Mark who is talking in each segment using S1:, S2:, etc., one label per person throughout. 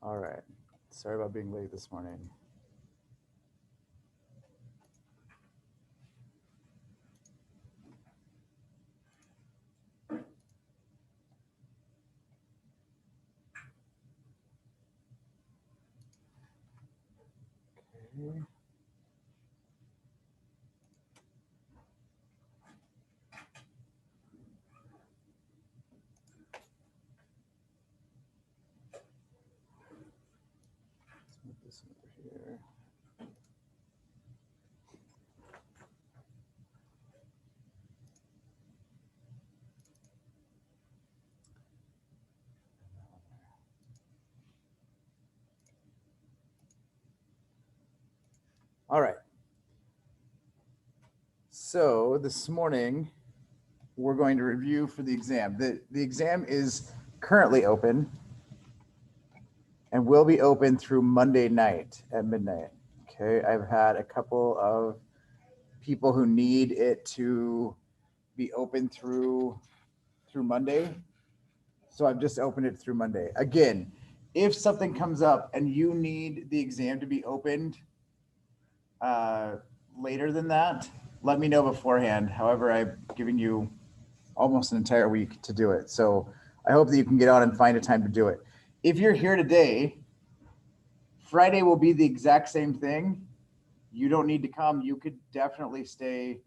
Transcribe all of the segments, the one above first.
S1: All right. Sorry about being late this morning. Okay. Let's move this over here. All right. So this morning, we're going to review for the exam. The exam is currently open and will be open through Monday night at midnight. Okay, I've had a couple of people who need it to be open through Monday. So I've just opened it through Monday. Again, if something comes up and you need the exam to be opened later than that, let me know beforehand. However, I've given you almost an entire week to do it. So I hope that you can get on and find a time to do it. If you're here today, Friday will be the exact same thing. You don't need to come. You could definitely stay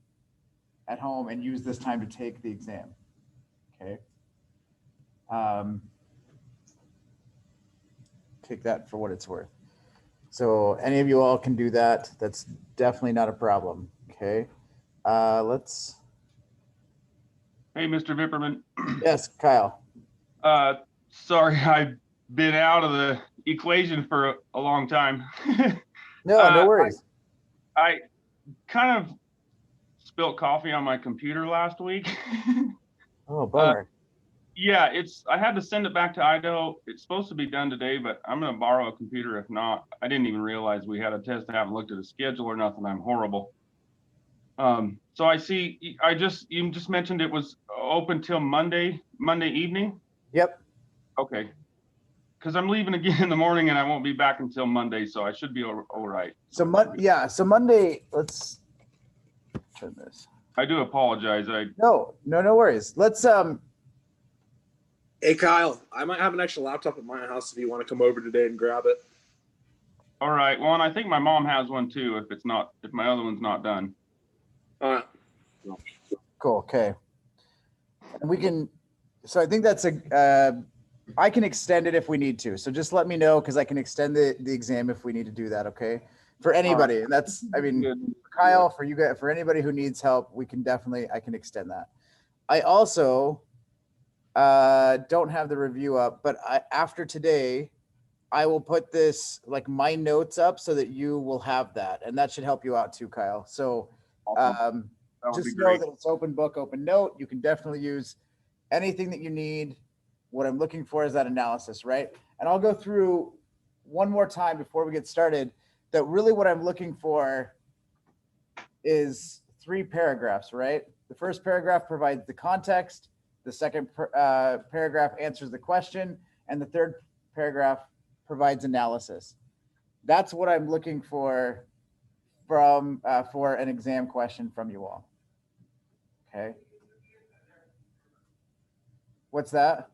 S1: at home and use this time to take the exam. Okay. Take that for what it's worth. So any of you all can do that. That's definitely not a problem. Okay. Let's.
S2: Hey, Mr. Vipperman.
S1: Yes, Kyle.
S2: Sorry, I've been out of the equation for a long time.
S1: No worries.
S2: I kind of spilled coffee on my computer last week.
S1: Oh, bummer.
S2: Yeah, I had to send it back to Idaho. It's supposed to be done today, but I'm going to borrow a computer if not. I didn't even realize we had a test. I haven't looked at a schedule or nothing. I'm horrible. So I see, you just mentioned it was open till Monday evening?
S1: Yep.
S2: Okay. Because I'm leaving again in the morning and I won't be back until Monday, so I should be all right.
S1: So Monday, let's turn this.
S2: I do apologize.
S1: No worries. Let's
S3: Hey Kyle, I might have an extra laptop at my house if you want to come over today and grab it.
S2: All right. Well, and I think my mom has one too if my other one's not done.
S1: Cool. Okay. And we can, so I think that's I can extend it if we need to. So just let me know because I can extend the exam if we need to do that. Okay. For anybody. And that's, I mean, for Kyle, for you guys, for anybody who needs help, I can extend that. I also don't have the review up, but after today, I will put this, like my notes up so that you will have that. And that should help you out too, Kyle. So just know that it's open book, open note. You can definitely use anything that you need. What I'm looking for is that analysis, right? And I'll go through one more time before we get started that really what I'm looking for is 3 paragraphs, right? The first paragraph provides the context. The second paragraph answers the question. And the third paragraph provides analysis. That's what I'm looking for from for an exam question from you all. Okay. What's that?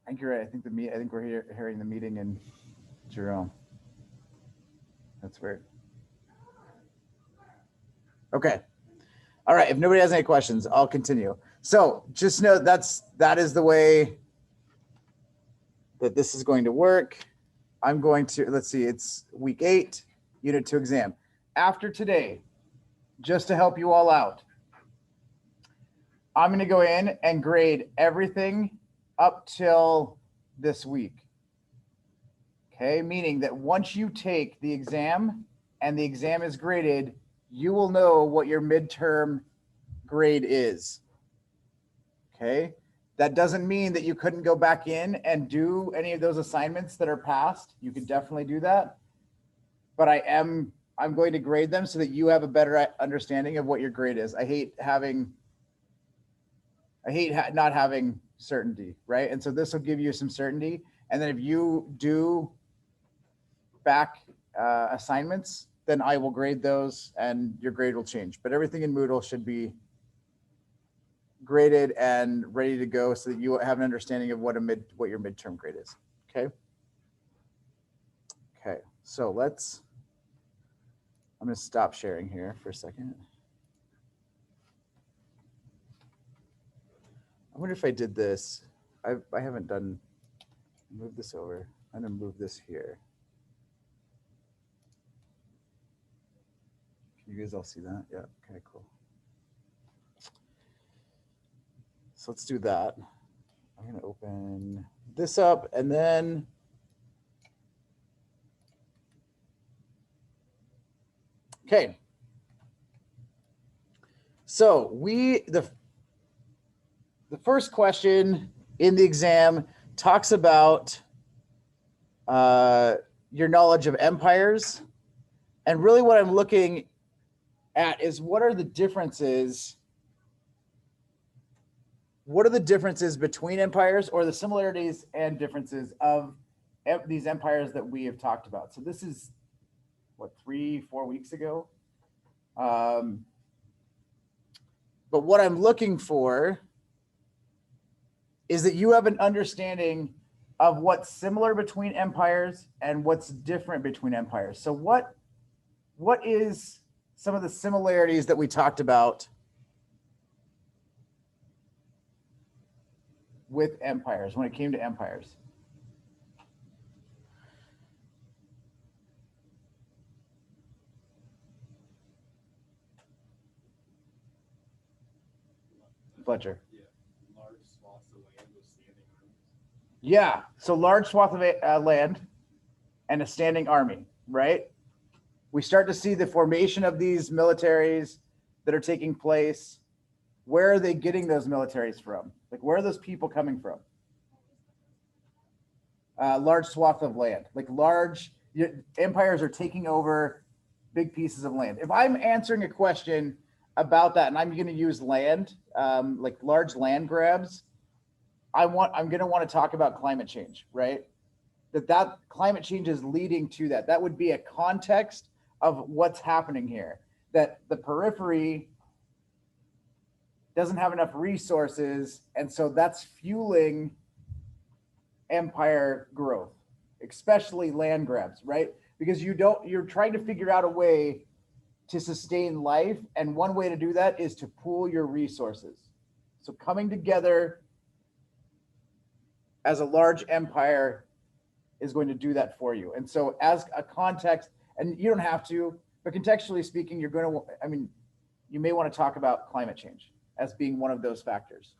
S1: I think you're right. I think we're hearing the meeting in Jerome. That's weird. Okay. All right. If nobody has any questions, I'll continue. So just know that is the way that this is going to work. I'm going to, let's see, it's week 8, unit 2 exam. After today, just to help you all out, I'm going to go in and grade everything up till this week. Okay, meaning that once you take the exam and the exam is graded, you will know what your midterm grade is. Okay, that doesn't mean that you couldn't go back in and do any of those assignments that are passed. You could definitely do that. But I am I'm going to grade them so that you have a better understanding of what your grade is. I hate not having certainty, right? And so this will give you some certainty. And then if you do back assignments, then I will grade those and your grade will change. But everything in Moodle should be graded and ready to go so that you have an understanding of what your midterm grade is. Okay. Okay. So I'm going to stop sharing here for a second. I wonder if I did this. I haven't done, move this over. I'm going to move this here. Can you guys all see that? Yeah. Okay, cool. So let's do that. I'm going to open this up and then okay. So the first question in the exam talks about your knowledge of empires. And really what I'm looking at is what are the differences? What are the differences between empires or the similarities and differences of these empires that we have talked about? So this is what, 3-4 weeks ago. But what I'm looking for is that you have an understanding of what's similar between empires and what's different between empires. So what is some of the similarities that we talked about with empires when it came to empires? Fletcher. Yeah, so large swath of land and a standing army, right? We start to see the formation of these militaries that are taking place. Where are they getting those militaries from? Like, where are those people coming from? Large swath of land, like empires are taking over big pieces of land. If I'm answering a question about that and I'm going to use land, like large land grabs, I'm going to want to talk about climate change, right? That climate change is leading to that. That would be a context of what's happening here, that the periphery doesn't have enough resources. And so that's fueling empire growth, especially land grabs, right? Because you're trying to figure out a way to sustain life. And one way to do that is to pool your resources. So coming together as a large empire is going to do that for you. And so as a context, and you don't have to, but contextually speaking, you may want to talk about climate change as being one of those factors.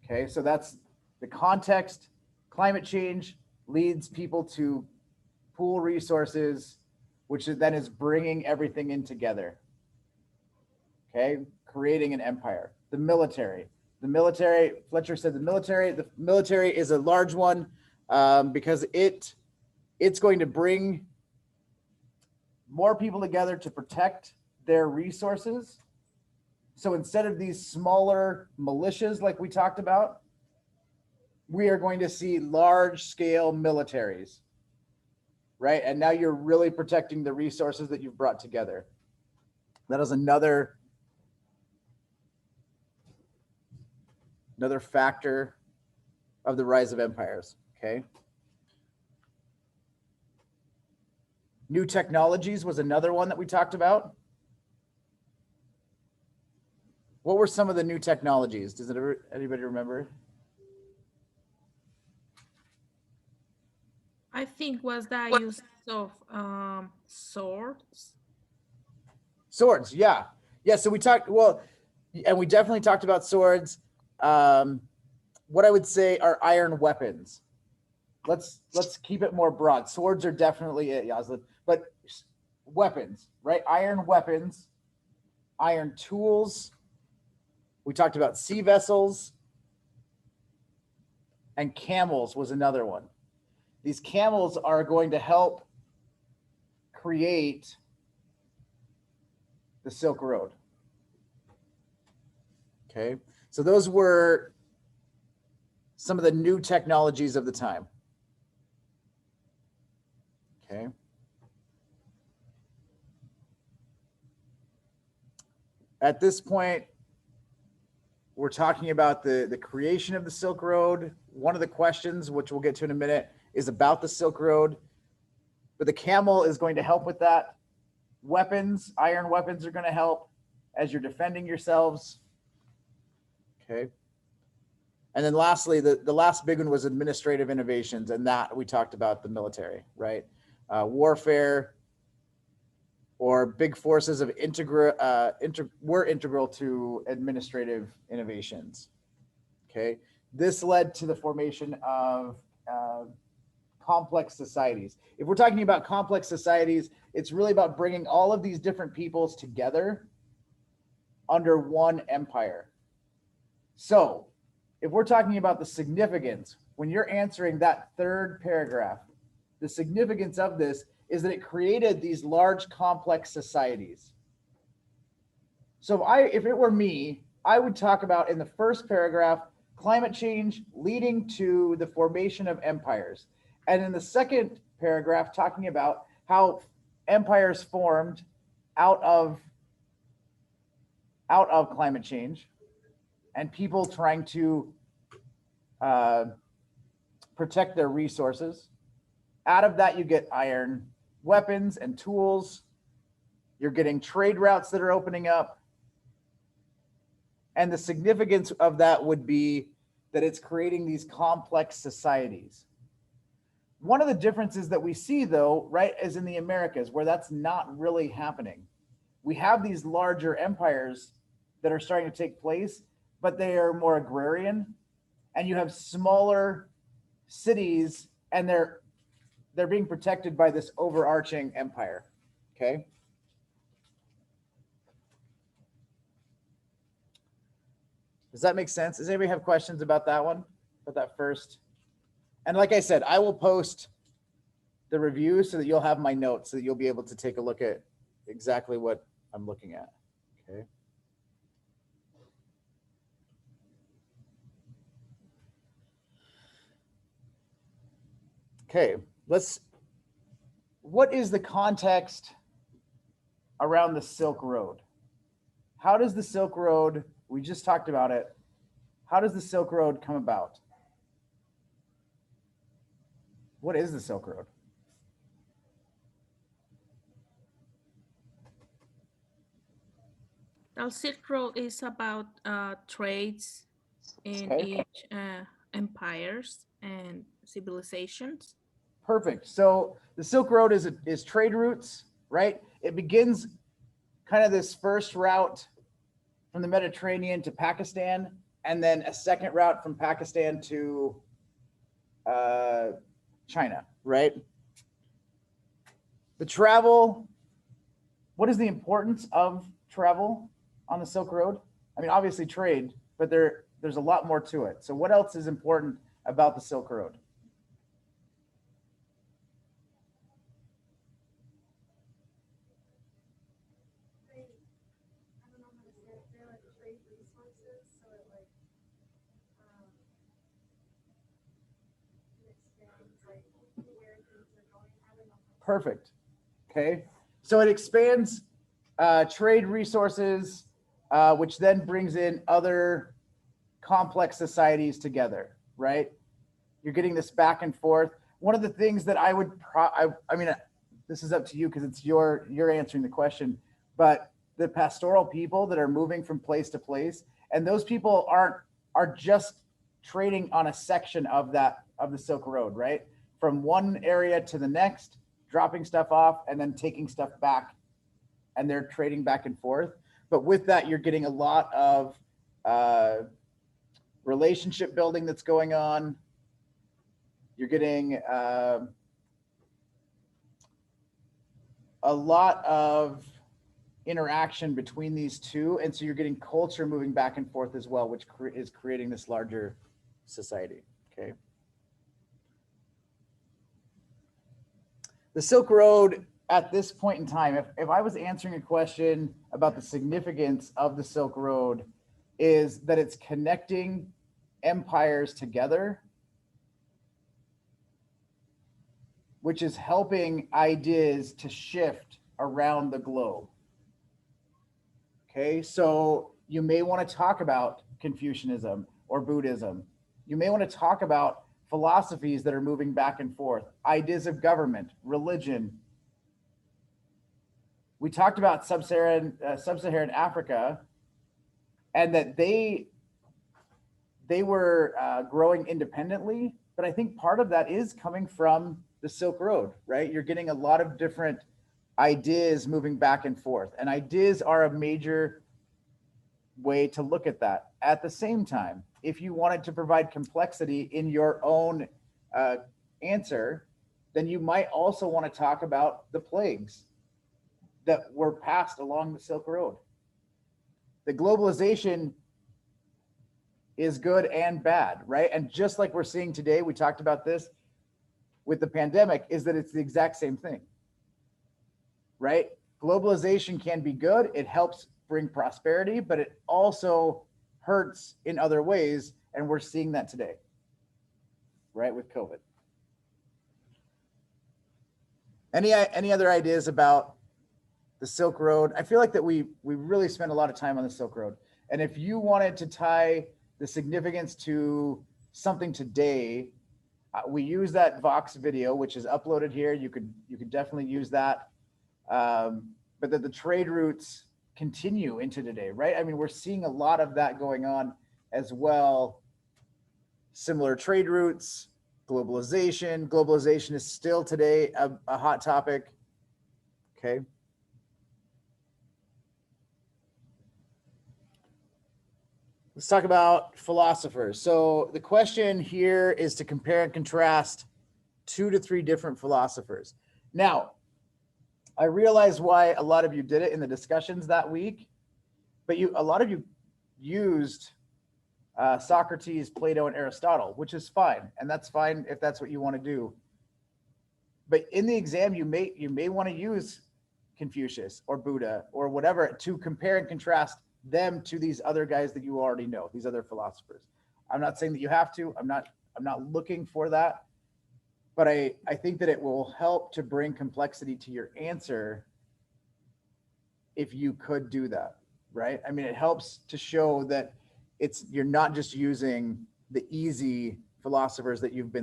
S1: Okay, so that's the context. Climate change leads people to pool resources, which then is bringing everything in together. Okay, creating an empire. The military, Fletcher said the military is a large one because it's going to bring more people together to protect their resources. So instead of these smaller militias like we talked about, we are going to see large scale militaries, right? And now you're really protecting the resources that you've brought together. That is another factor of the rise of empires, okay? New technologies was another one that we talked about. What were some of the new technologies? Does anybody remember?
S4: I think was the use of swords.
S1: Swords, yeah. Yeah, so we talked, well, and we definitely talked about swords. What I would say are iron weapons. Let's keep it more broad. Swords are definitely it, Yaslin, but weapons, right? Iron weapons, iron tools. We talked about sea vessels, and camels was another one. These camels are going to help create the Silk Road? Okay, so those were some of the new technologies of the time. Okay. At this point, we're talking about the creation of the Silk Road. One of the questions, which we'll get to in a minute, is about the Silk Road. But the camel is going to help with that. Weapons, iron weapons are going to help as you're defending yourselves. Okay. And then lastly, the last big one was administrative innovations. And that we talked about the military, right? Warfare or big forces of were integral to administrative innovations. Okay. This led to the formation of complex societies. If we're talking about complex societies, it's really about bringing all of these different peoples together under one empire. So if we're talking about the significance, when you're answering that third paragraph, the significance of this is that it created these large complex societies. So if it were me, I would talk about in the first paragraph, climate change leading to the formation of empires. And in the second paragraph, talking about how empires formed out of climate change and people trying to protect their resources. Out of that, you get iron weapons and tools. You're getting trade routes that are opening up. And the significance of that would be that it's creating these complex societies. One of the differences that we see, though, right, is in the Americas, where that's not really happening. We have these larger empires that are starting to take place, but they are more agrarian, and you have smaller cities, and they're being protected by this overarching empire. Okay. Does that make sense? Does anybody have questions about that one? About that first? And like I said, I will post the review so that you'll have my notes, so that you'll be able to take a look at exactly what I'm looking at. Okay. Okay, what is the context around the Silk Road? How does the Silk Road, we just talked about it, how does the Silk Road come about? What is the Silk Road?
S4: The Silk Road is about trades in
S1: Okay.
S4: each empires and civilizations.
S1: Perfect. So the Silk Road is trade routes, right? It begins kind of this first route from the Mediterranean to Pakistan, and then a second route from Pakistan to China, right? The travel, what is the importance of travel on the Silk Road? I mean, obviously trade, but there's a lot more to it. So what else is important about the Silk Road? Perfect. Okay. So it expands trade resources, which then brings in other complex societies together, right? You're getting this back and forth. One of the things that I would, I mean, this is up to you because it's you're answering the question, but the pastoral people that are moving from place to place, and those people are just trading on a section of the Silk Road, right? From one area to the next, dropping stuff off and then taking stuff back, and they're trading back and forth. But with that, you're getting a lot of relationship building that's going on. You're getting a lot of interaction between these two. And so you're getting culture moving back and forth as well, which is creating this larger society. Okay. The Silk Road at this point in time, if I was answering a question about the significance of the Silk Road, is that it's connecting empires together, which is helping ideas to shift around the globe. Okay, so you may want to talk about Confucianism or Buddhism. You may want to talk about philosophies that are moving back and forth, ideas of government, religion. We talked about Sub-Saharan Africa, and that they were growing independently. But I think part of that is coming from the Silk Road, right? You're getting a lot of different ideas moving back and forth, and ideas are a major way to look at that. At the same time, if you wanted to provide complexity in your own answer, then you might also want to talk about the plagues that were passed along the Silk Road. The globalization is good and bad, right? And just like we're seeing today, we talked about this with the pandemic, is that it's the exact same thing, right? Globalization can be good. It helps bring prosperity, but it also hurts in other ways. And we're seeing that today, right? With COVID. Any other ideas about the Silk Road? I feel like that we really spent a lot of time on the Silk Road. And if you wanted to tie the significance to something today, we use that Vox video, which is uploaded here. You could definitely use that. But that the trade routes continue into today, right? I mean, we're seeing a lot of that going on as well. Similar trade routes, globalization. Globalization is still today a hot topic. Okay. Let's talk about philosophers. So the question here is to compare and contrast 2 to 3 different philosophers. Now, I realize why a lot of you did it in the discussions that week, but a lot of you used Socrates, Plato, and Aristotle, which is fine, and that's fine if that's what you want to do. But in the exam, you may want to use Confucius or Buddha or whatever to compare and contrast them to these other guys that you already know, these other philosophers. I'm not saying that you have to. I'm not looking for that. But I think that it will help to bring complexity to your answer if you could do that, right? I mean, it helps to show that you're not just using the easy philosophers that you've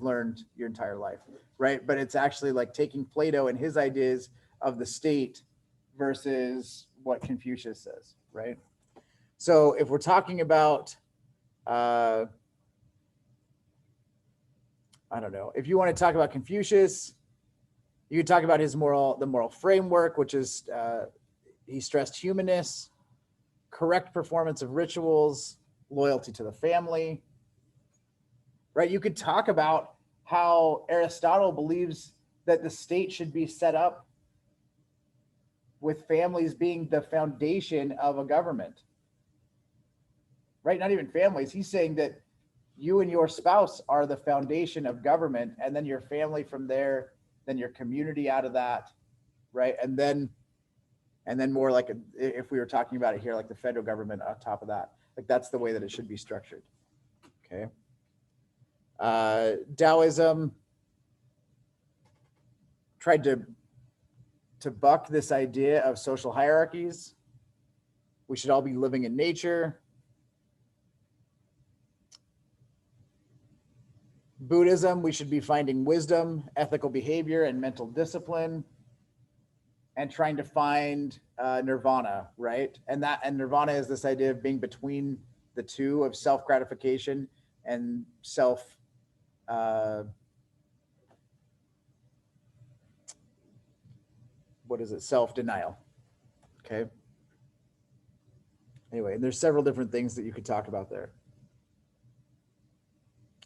S1: learned your entire life, right? But it's actually like taking Plato and his ideas of the state versus what Confucius says, right? So if we're talking about I don't know. If you want to talk about Confucius, you could talk about the moral framework, which is he stressed humanness, correct performance of rituals, loyalty to the family, right? You could talk about how Aristotle believes that the state should be set up with families being the foundation of a government, right? Not even families. He's saying that you and your spouse are the foundation of government, and then your family from there, then your community out of that, right? And then more like if we were talking about it here, like the federal government on top of that, like that's the way that it should be structured. Okay. Taoism tried to buck this idea of social hierarchies. We should all be living in nature. Buddhism, we should be finding wisdom, ethical behavior, and mental discipline, and trying to find nirvana, right? And nirvana is this idea of being between the two, of self-gratification and self-denial. Okay. Anyway, there's several different things that you could talk about there.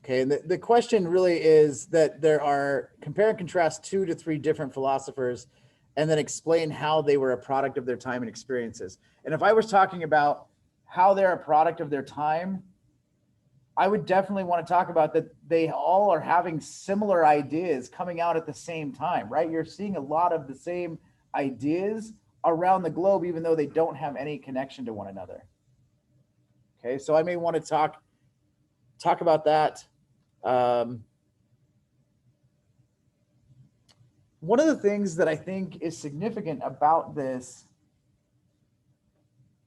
S1: Okay, and the question really is that there are compare and contrast 2 to 3 different philosophers, and then explain how they were a product of their time and experiences. And if I was talking about how they're a product of their time, I would definitely want to talk about that. They all are having similar ideas coming out at the same time, right? You're seeing a lot of the same ideas around the globe, even though they don't have any connection to one another. Okay, so I may want to talk about that. One of the things that I think is significant about this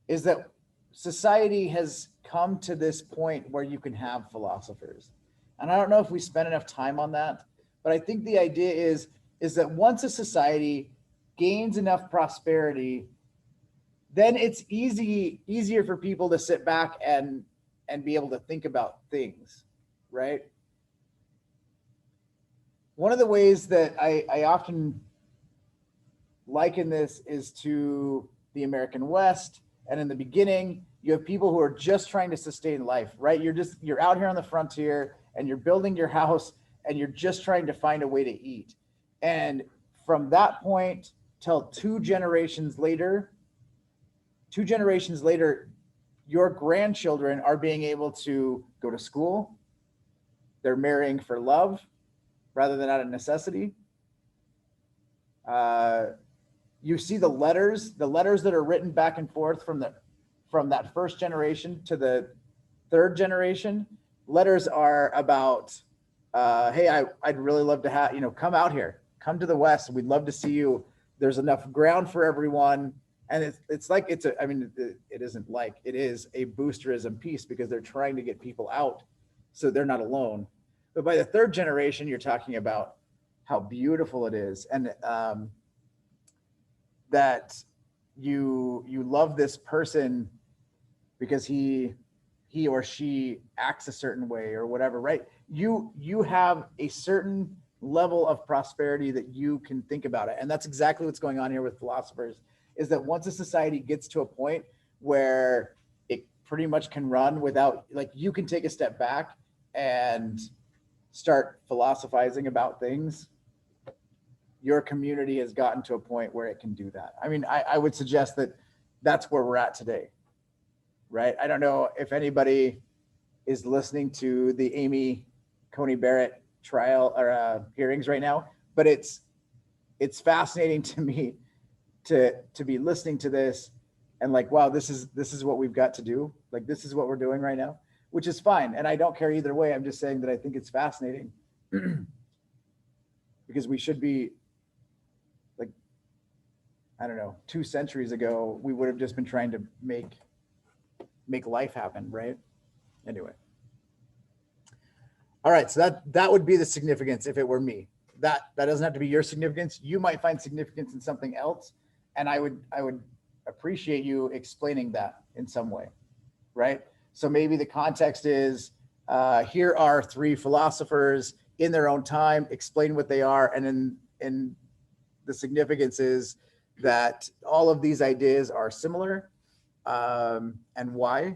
S1: is that society has come to this point where you can have philosophers. And I don't know if we spend enough time on that, but I think the idea is that once a society gains enough prosperity, then it's easier for people to sit back and be able to think about things, right? One of the ways that I often liken this is to the American West. And in the beginning, you have people who are just trying to sustain life, right? You're out here on the frontier and you're building your house and you're just trying to find a way to eat. And from that point till two generations later, your grandchildren are being able to go to school. They're marrying for love rather than out of necessity. You see the letters that are written back and forth from that first generation to the third generation. Letters are about, hey, I'd really love to have, come out here, come to the West. We'd love to see you. There's enough ground for everyone. And it is a boosterism piece because they're trying to get people out so they're not alone. But by the third generation, you're talking about how beautiful it is. And that you love this person because he or she acts a certain way or whatever, right? You have a certain level of prosperity that you can think about it. And that's exactly what's going on here with philosophers, is that once a society gets to a point where it pretty much can run without, like, you can take a step back and start philosophizing about things, your community has gotten to a point where it can do that. I mean, I would suggest that that's where we're at today, right? I don't know if anybody is listening to the Amy Coney Barrett trial or hearings right now, but it's fascinating to me to be listening to this and like, wow, this is what we've got to do. Like, this is what we're doing right now, which is fine. And I don't care either way. I'm just saying that I think it's fascinating because we should be, like, I don't know, 2 centuries ago, we would have just been trying to make life happen, right? Anyway. All right, so that would be the significance if it were me. That doesn't have to be your significance. You might find significance in something else, and I would appreciate you explaining that in some way, right? So maybe the context is, here are 3 philosophers in their own time, explain what they are, and then the significance is that all of these ideas are similar, and why,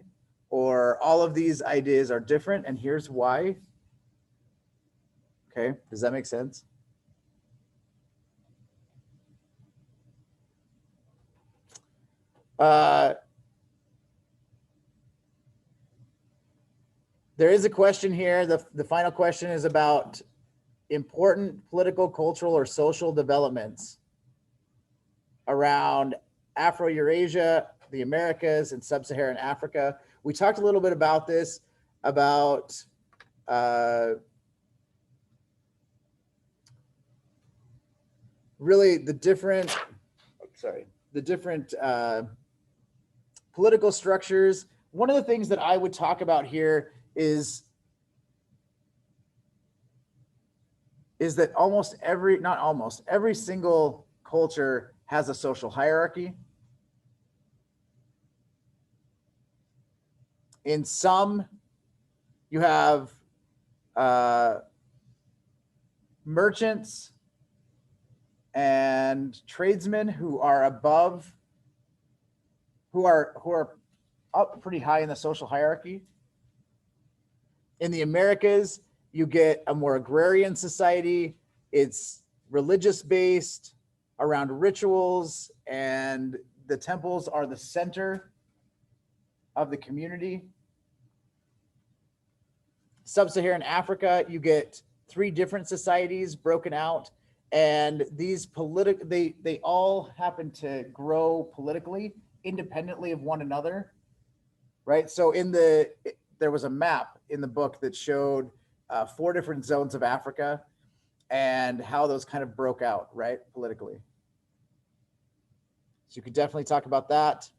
S1: or all of these ideas are different, and here's why. Okay, does that make sense? There is a question here. The final question is about important political, cultural, or social developments around Afro-Eurasia, the Americas, and Sub-Saharan Africa. We talked a little bit about this, about really the different political structures. One of the things that I would talk about here is that every single culture has a social hierarchy. In some, you have merchants and tradesmen who are above, who are up pretty high in the social hierarchy. In the Americas, you get a more agrarian society. It's religious based around rituals, and the temples are the center of the community. Sub-Saharan Africa, you get 3 different societies broken out, and these they all happen to grow politically independently of one another, right? So there was a map in the book that showed 4 different zones of Africa and how those kind of broke out, right, politically. So you could definitely talk about that.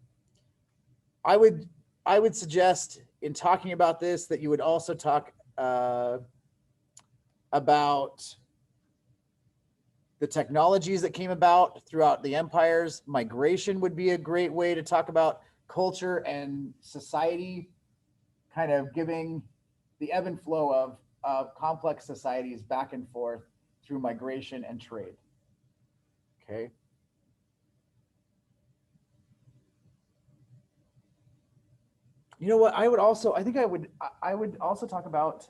S1: I would suggest in talking about this that you would also talk about the technologies that came about throughout the empires. Migration would be a great way to talk about culture and society, kind of giving the ebb and flow of complex societies back and forth through migration and trade. Okay. You know what? I would also talk about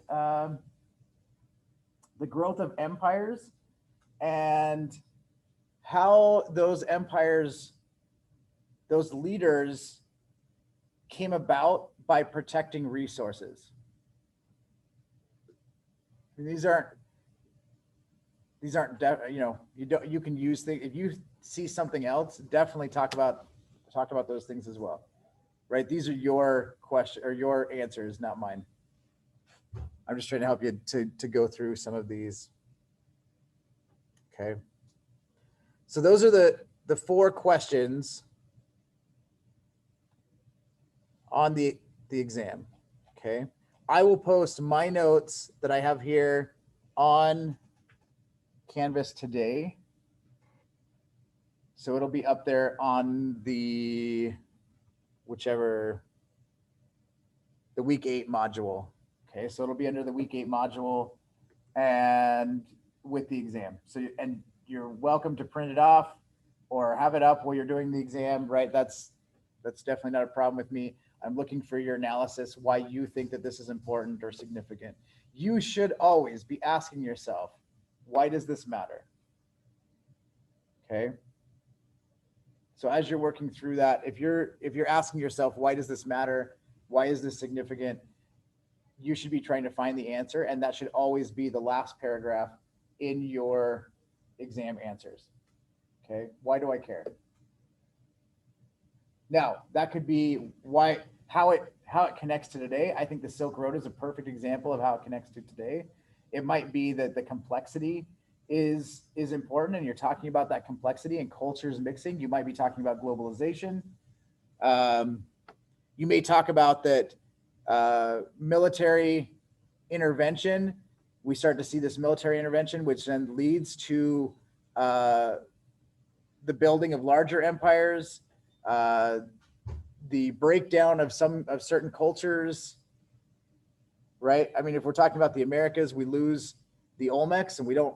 S1: the growth of empires and how those empires, those leaders came about by protecting resources. These aren't, you can use things. If you see something else, definitely talk about those things as well. Right? These are your question or your answers, not mine. I'm just trying to help you to go through some of these. Okay. So those are the 4 questions on the exam. Okay. I will post my notes that I have here on Canvas today. So it'll be up there on the week 8 module. Okay, so it'll be under the week 8 module and with the exam. So, and you're welcome to print it off or have it up while you're doing the exam, right? That's definitely not a problem with me. I'm looking for your analysis, why you think that this is important or significant. You should always be asking yourself, why does this matter? Okay. So as you're working through that, if you're asking yourself, why does this matter? Why is this significant? You should be trying to find the answer, and that should always be the last paragraph in your exam answers. Okay, why do I care? Now, that could be how it connects to today. I think the Silk Road is a perfect example of how it connects to today. It might be that the complexity is important, and you're talking about that complexity and cultures mixing. You might be talking about globalization. You may talk about that military intervention. We start to see this military intervention, which then leads to the building of larger empires, the breakdown of certain cultures, right? I mean, if we're talking about the Americas, we lose the Olmecs, and we don't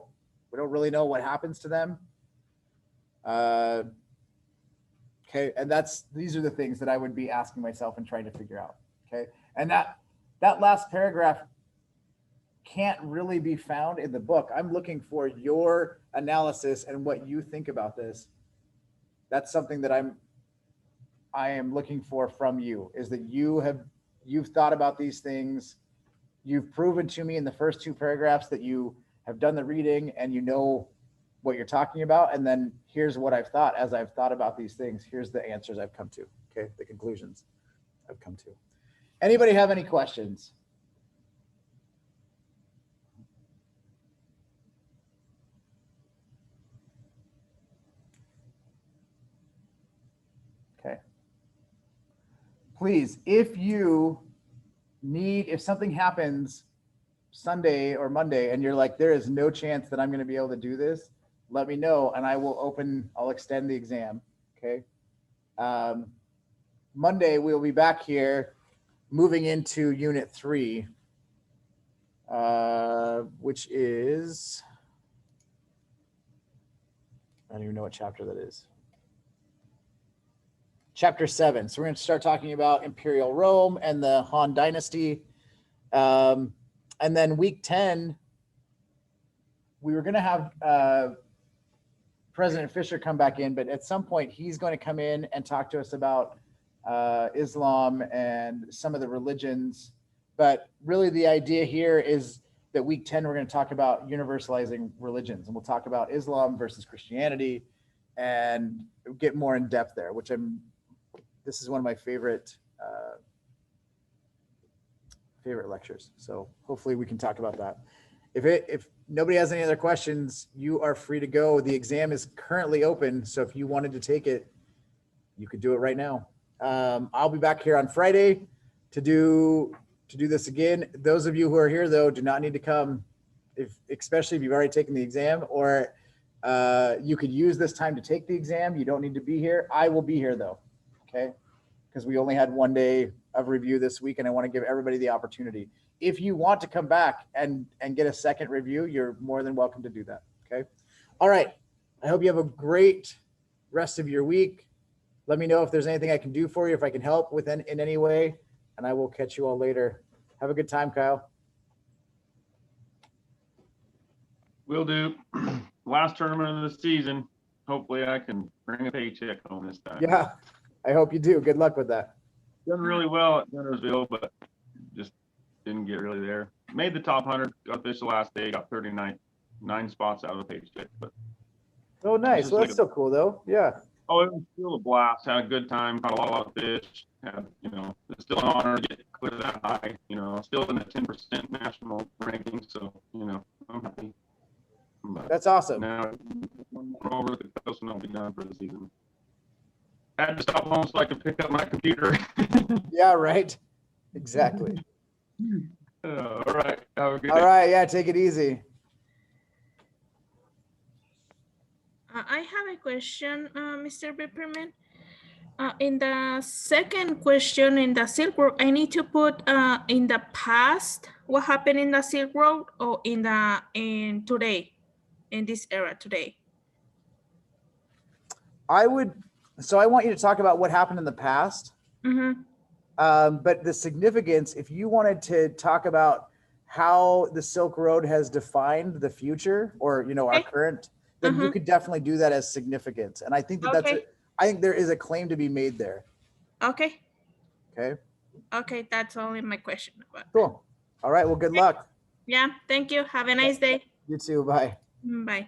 S1: really know what happens to them. Okay, and these are the things that I would be asking myself and trying to figure out. Okay, and that last paragraph can't really be found in the book. I'm looking for your analysis and what you think about this. That's something that I am looking for from you, is that you've thought about these things. You've proven to me in the first 2 paragraphs that you have done the reading and you know what you're talking about. And then here's what I've thought as I've thought about these things. Here's the answers I've come to. Okay, the conclusions I've come to. Anybody have any questions? Okay. Please, if something happens Sunday or Monday and you're like, there is no chance that I'm going to be able to do this, let me know and I'll extend the exam. Okay. Monday, we'll be back here moving into unit 3, which is, I don't even know what chapter that is. Chapter 7. So we're going to start talking about Imperial Rome and the Han Dynasty. And then week 10, we were going to have President Fisher come back in, but at some point he's going to come in and talk to us about Islam and some of the religions But really the idea here is that week 10, we're going to talk about universalizing religions, and we'll talk about Islam versus Christianity and get more in depth there, which this is one of my favorite lectures. So hopefully we can talk about that. If nobody has any other questions, you are free to go. The exam is currently open. So if you wanted to take it, you could do it right now. I'll be back here on Friday to do this again. Those of you who are here though, do not need to come, especially if you've already taken the exam, or you could use this time to take the exam. You don't need to be here. I will be here though. Okay. Because we only had one day of review this week, and I want to give everybody the opportunity. If you want to come back and get a second review, you're more than welcome to do that. Okay. All right. I hope you have a great rest of your week. Let me know if there's anything I can do for you, if I can help in any way, and I will catch you all later. Have a good time, Kyle.
S2: Will do. Last tournament of the season. Hopefully I can bring a paycheck home this time.
S1: Yeah, I hope you do. Good luck with that.
S2: Done really well at Guntersville, but just didn't get really there. Made the top 100, got fish the last day, got 9 spots out of the paycheck. But
S1: Oh, nice. Well, that's still cool though. Yeah.
S2: oh, it was still a blast. Had a good time. Caught a lot of fish. Had, it's still an honor to get clear that high. Still in the 10% national ranking. So, I'm happy. But
S1: That's awesome.
S2: now we're over the coast and I'll be done for the season. I had to stop home so I could pick up my computer.
S1: Yeah, right. Exactly.
S2: All right. Have a good
S1: All
S2: day.
S1: right. Yeah, take it easy.
S4: I have a question, Mr. Bipperman. In the second question in the Silk Road, I need to put in the past what happened in the Silk Road, or in today, in this era today.
S1: I want you to talk about what happened in the past.
S4: Mm-hmm.
S1: But the significance, if you wanted to talk about how the Silk Road has defined the future, or our current, then you could definitely do that as significance. And I think that I think there is a claim to be made there.
S4: Okay.
S1: Okay.
S4: Okay, that's only my question.
S1: Cool. All right. Well, good luck.
S4: Yeah. Thank you. Have a nice day.
S1: You too. Bye.
S4: Bye.